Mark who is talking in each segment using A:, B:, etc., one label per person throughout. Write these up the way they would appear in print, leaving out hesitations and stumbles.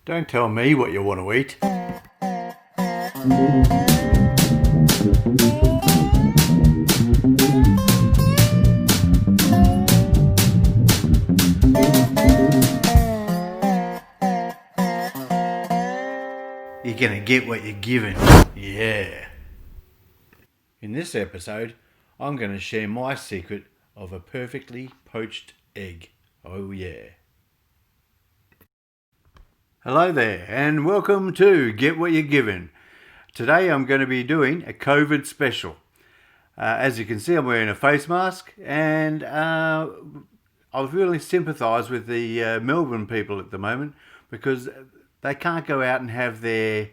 A: Don't tell me what you want to eat. You're gonna get what you're given. Yeah. In this episode, I'm gonna share my secret of a perfectly poached egg. Oh yeah. Hello there, and welcome to Get What You're Given. Today I'm going to be doing a COVID special. As you can see, I'm wearing a face mask, and I really sympathise with the Melbourne people at the moment because they can't go out and have their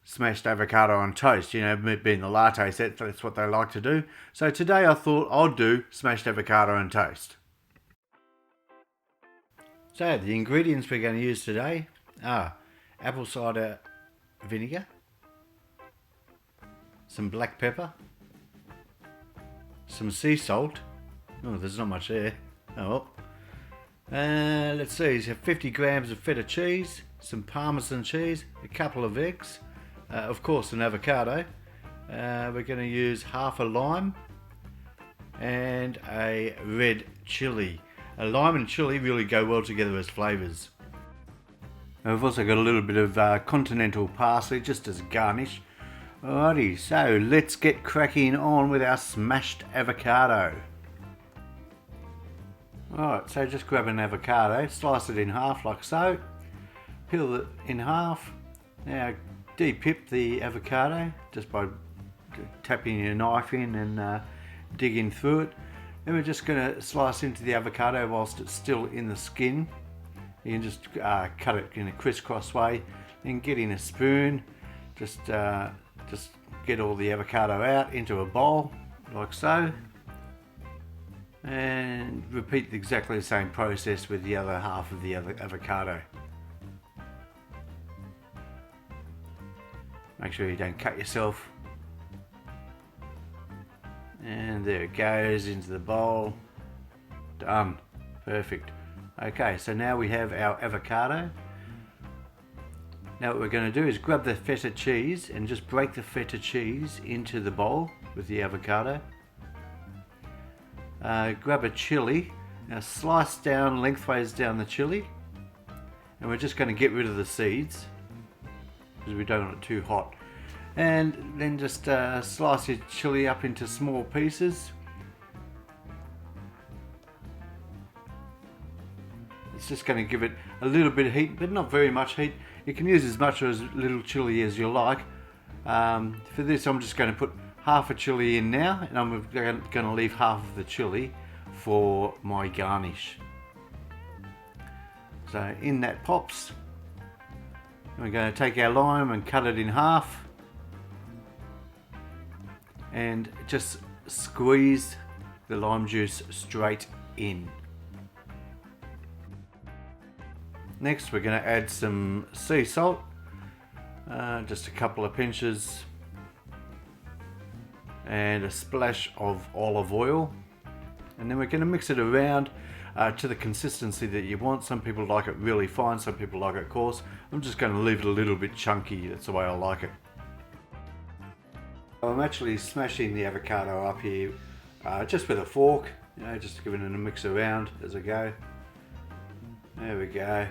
A: smashed avocado on toast. You know, being the latte set, that's what they like to do. So today I thought I'd do smashed avocado on toast. So the ingredients we're going to use today are apple cider vinegar, some black pepper, some sea salt. Oh, there's not much there. Oh, let's see. So 50 grams of feta cheese, some parmesan cheese, a couple of eggs, of course an avocado. We're going to use half a lime and a red chilli. A lime and chilli really go well together as flavours. We've also got a little bit of continental parsley just as a garnish. Alrighty, so let's get cracking on with our smashed avocado. Alright, so just grab an avocado, slice it in half like so, peel it in half. Now de-pip the avocado just by tapping your knife in and digging through it. Then we're just going to slice into the avocado whilst it's still in the skin. You can just cut it in a crisscross way, then get in a spoon, just get all the avocado out into a bowl like so, and repeat exactly the same process with the other half of the other avocado. Make sure you don't cut yourself. And there it goes into the bowl. Done. Perfect. Okay, so now we have our avocado. Now what we're going to do is grab the feta cheese and just break the feta cheese into the bowl with the avocado. Grab a chili. Now slice down lengthways down the chili. And we're just going to get rid of the seeds because we don't want it too hot. And then just slice your chili up into small pieces. It's just going to give it a little bit of heat, but not very much heat. You can use as much or as little chili as you like. For this I'm just going to put half a chili in now, and I'm going to leave half of the chili for my garnish. So in that pops. We're going to take our lime and cut it in half. And just squeeze the lime juice straight in. Next we're going to add some sea salt, just a couple of pinches, and a splash of olive oil, and then we're going to mix it around to the consistency that you want. Some people like it really fine, some people like it coarse. I'm just going to leave it a little bit chunky, that's the way I like it. I'm actually smashing the avocado up here just with a fork, you know, just giving it a mix around as I go. There we go.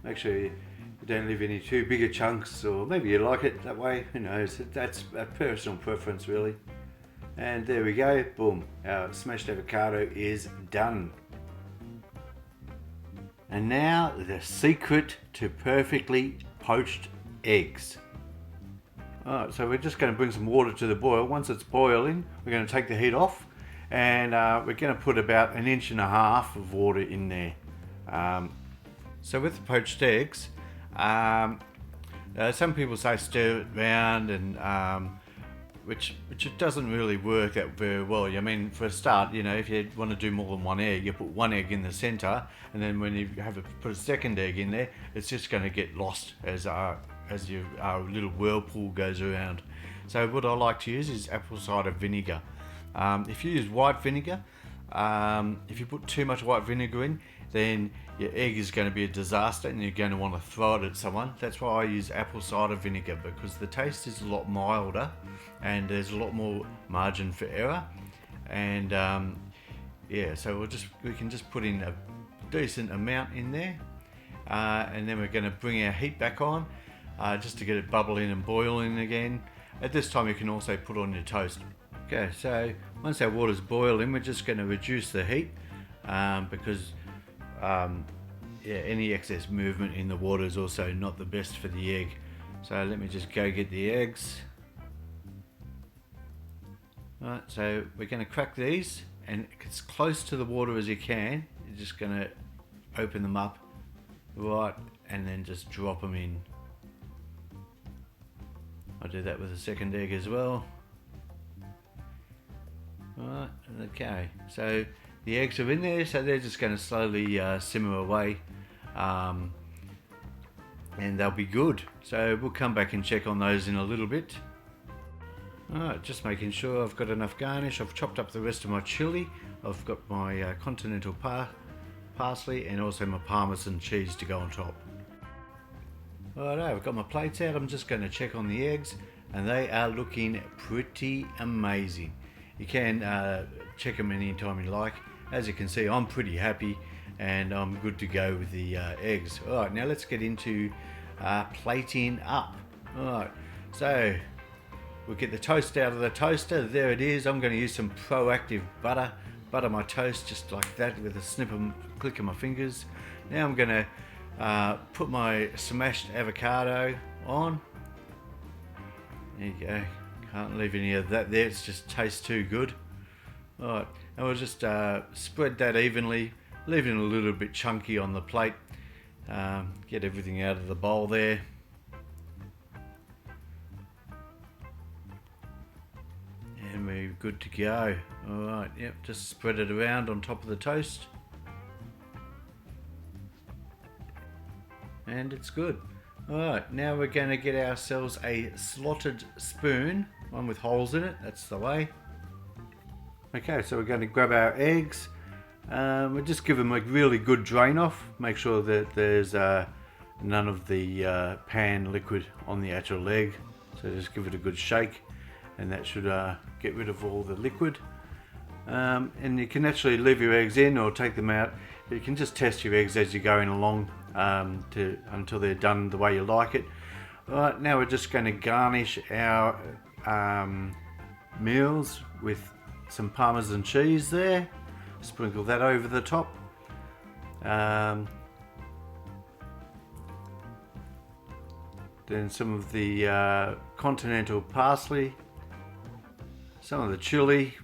A: Make sure you don't leave any too bigger chunks, or maybe you like it that way, who knows, that's a personal preference really. And there we go, boom, our smashed avocado is done. And now the secret to perfectly poached eggs. Alright, so we're just going to bring some water to the boil. Once it's boiling, we're going to take the heat off, and we're going to put about 1.5 inches of water in there. So with the poached eggs, some people say stir it round, and which it doesn't really work that very well. I mean, for a start, you know, if you want to do more than one egg, you put one egg in the center, and then when you put a second egg in there, it's just going to get lost as your little whirlpool goes around. So what I like to use is apple cider vinegar. If you use white vinegar, if you put too much white vinegar in, then your egg is going to be a disaster and you're going to want to throw it at someone. That's why I use apple cider vinegar, because the taste is a lot milder and there's a lot more margin for error. And yeah, so we can just put in a decent amount in there, and then we're going to bring our heat back on just to get it bubbling and boiling again. At this time you can also put on your toast. Okay, so once our water's boiling, we're just going to reduce the heat because yeah, any excess movement in the water is also not the best for the egg. So let me just go get the eggs. Alright, so we're going to crack these, and as close to the water as you can. You're just going to open them up, right, and then just drop them in. I'll do that with the second egg as well. Right, okay, so the eggs are in there, so they're just going to slowly simmer away, and they'll be good. So we'll come back and check on those in a little bit. Alright, just making sure I've got enough garnish. I've chopped up the rest of my chilli. I've got my continental parsley and also my Parmesan cheese to go on top. Alright, I've got my plates out. I'm just going to check on the eggs, and they are looking pretty amazing. You can check them anytime you like. As you can see, I'm pretty happy and I'm good to go with the eggs. Alright, now let's get into plating up. Alright, so we'll get the toast out of the toaster. There it is. I'm going to use some Proactive butter. Butter my toast just like that with a click of my fingers. Now I'm going to put my smashed avocado on. There you go. Can't leave any of that there. It just tastes too good. Alright, and we'll just spread that evenly, leave it a little bit chunky on the plate. Get everything out of the bowl there. And we're good to go. Alright, yep, just spread it around on top of the toast. And it's good. Alright, now we're going to get ourselves a slotted spoon, one with holes in it, that's the way. Okay, so we're going to grab our eggs. We'll just give them a really good drain off. Make sure that there's none of the pan liquid on the actual egg. So just give it a good shake, and that should get rid of all the liquid. And you can actually leave your eggs in or take them out. You can just test your eggs as you're going along until they're done the way you like it. Alright, now we're just going to garnish our meals with some Parmesan cheese there. Sprinkle that over the top. Then some of the continental parsley, some of the chili,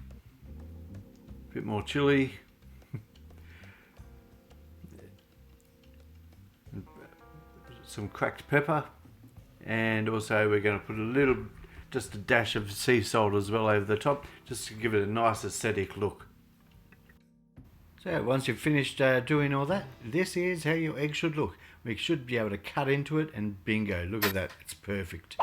A: a bit more chili, some cracked pepper, and also we're going to put just a dash of sea salt as well over the top, just to give it a nice aesthetic look. So once you've finished doing all that, this is how your egg should look. We should be able to cut into it, and bingo, look at that, it's perfect.